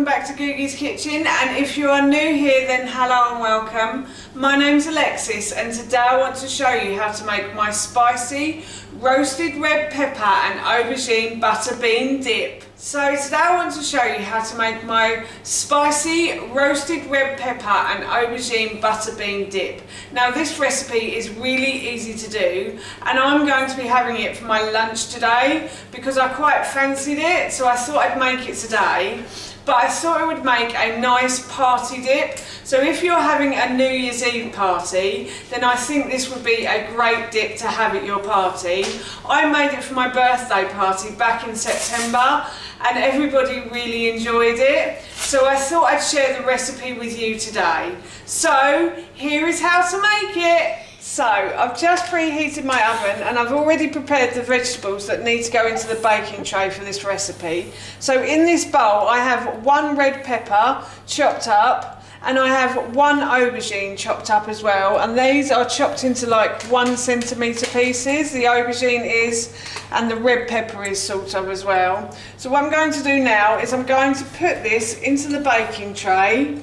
back to Googie's Kitchen, and if you are new here then hello and welcome. My name's Alexis and today I want to show you how to make my spicy roasted red pepper and aubergine butter bean dip. So today I want to show you how to make my spicy roasted red pepper and aubergine butter bean dip. Now this recipe is really easy to do and I'm going to be having it for my lunch today because I quite fancied it, so I thought I'd make it today. But I thought it would make a nice party dip. So if you're having a New Year's Eve party, then I think this would be a great dip to have at your party. I made it for my birthday party back in September and everybody really enjoyed it. So I thought I'd share the recipe with you today. So here is how to make it. So I've just preheated my oven and I've already prepared the vegetables that need to go into the baking tray for this recipe. So in this bowl I have one red pepper chopped up and I have one aubergine chopped up as well, and these are chopped into like 1 centimetre pieces, the aubergine is, and the red pepper is sort of as well. So what I'm going to do now is I'm going to put this into the baking tray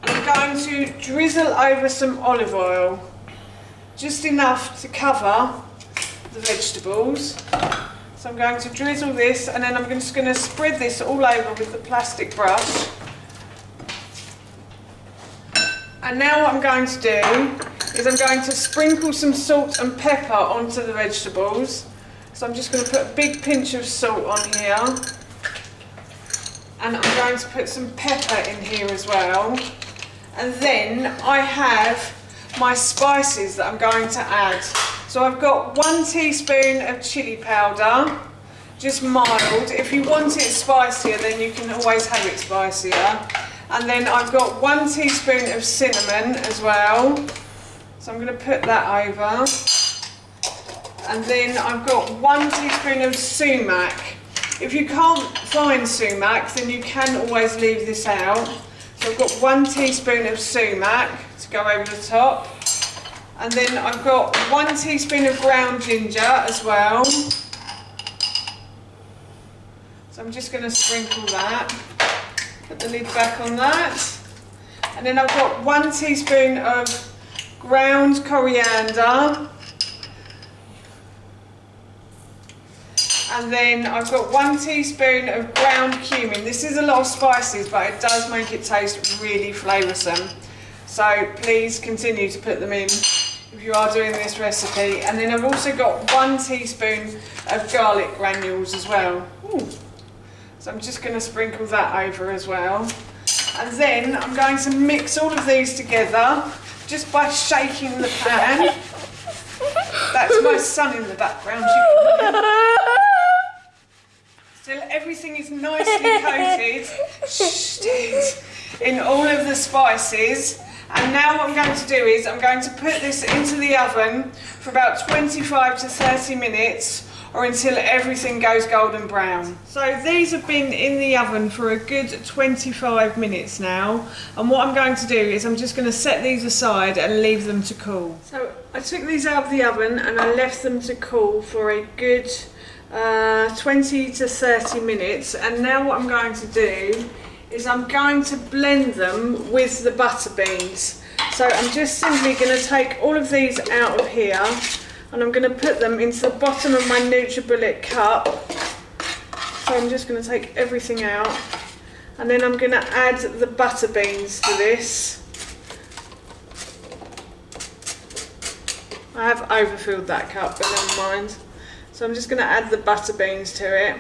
and I'm going to drizzle over some olive oil. Just enough to cover the vegetables. So I'm going to drizzle this and then I'm just going to spread this all over with the plastic brush. And now what I'm going to do is I'm going to sprinkle some salt and pepper onto the vegetables. So I'm just going to put a big pinch of salt on here. And I'm going to put some pepper in here as well. And then I have my spices that I'm going to add. So I've got 1 teaspoon of chili powder, just mild. If you want it spicier then you can always have it spicier. And then I've got 1 teaspoon of cinnamon as well. So I'm going to put that over. And then I've got 1 teaspoon of sumac. If you can't find sumac then you can always leave this out. So I've got 1 teaspoon of sumac to go over the top, and then I've got 1 teaspoon of ground ginger as well. So I'm just going to sprinkle that, put the lid back on that, and then I've got 1 teaspoon of ground coriander, and then I've got 1 teaspoon of ground cumin. This is a lot of spices but it does make it taste really flavoursome. So please continue to put them in if you are doing this recipe. And then I've also got 1 teaspoon of garlic granules as well. Ooh. So I'm just going to sprinkle that over as well. And then I'm going to mix all of these together just by shaking the pan. That's my son in the background. Till everything is nicely coated in all of the spices. And now what I'm going to do is I'm going to put this into the oven for about 25 to 30 minutes or until everything goes golden brown. So these have been in the oven for a good 25 minutes now, and what I'm going to do is I'm just going to set these aside and leave them to cool. So I took these out of the oven and I left them to cool for a good 20 to 30 minutes, and now what I'm going to do is I'm going to blend them with the butter beans. So I'm just simply going to take all of these out of here and I'm going to put them into the bottom of my NutriBullet cup. So I'm just going to take everything out and then I'm going to add the butter beans to this. I have overfilled that cup, but never mind. So I'm just going to add the butter beans to it.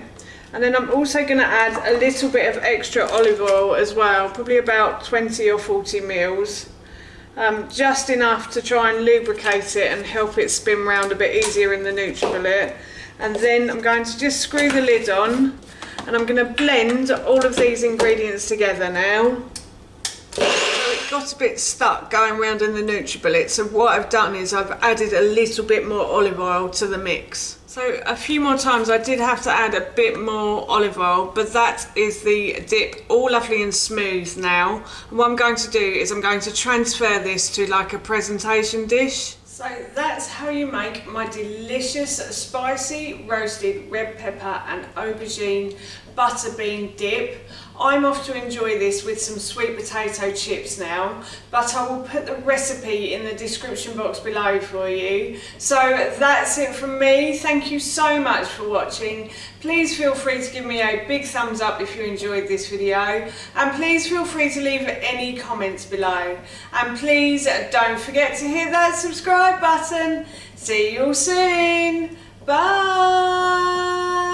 And then I'm also going to add a little bit of extra olive oil as well, probably about 20 or 40 mils. Just enough to try and lubricate it and help it spin round a bit easier in the NutriBullet. And then I'm going to just screw the lid on and I'm going to blend all of these ingredients together now. It got a bit stuck going around in the NutriBullet, so what I've done is I've added a little bit more olive oil to the mix. So a few more times I did have to add a bit more olive oil, but that is the dip all lovely and smooth now. And what I'm going to do is I'm going to transfer this to like a presentation dish. So that's how you make my delicious spicy roasted red pepper and aubergine butter bean dip. I'm off to enjoy this with some sweet potato chips now, but I will put the recipe in the description box below for you. So that's it from me. Thank you so much for watching. Please feel free to give me a big thumbs up if you enjoyed this video, and please feel free to leave any comments below. And please don't forget to hit that subscribe button. See you all soon. Bye.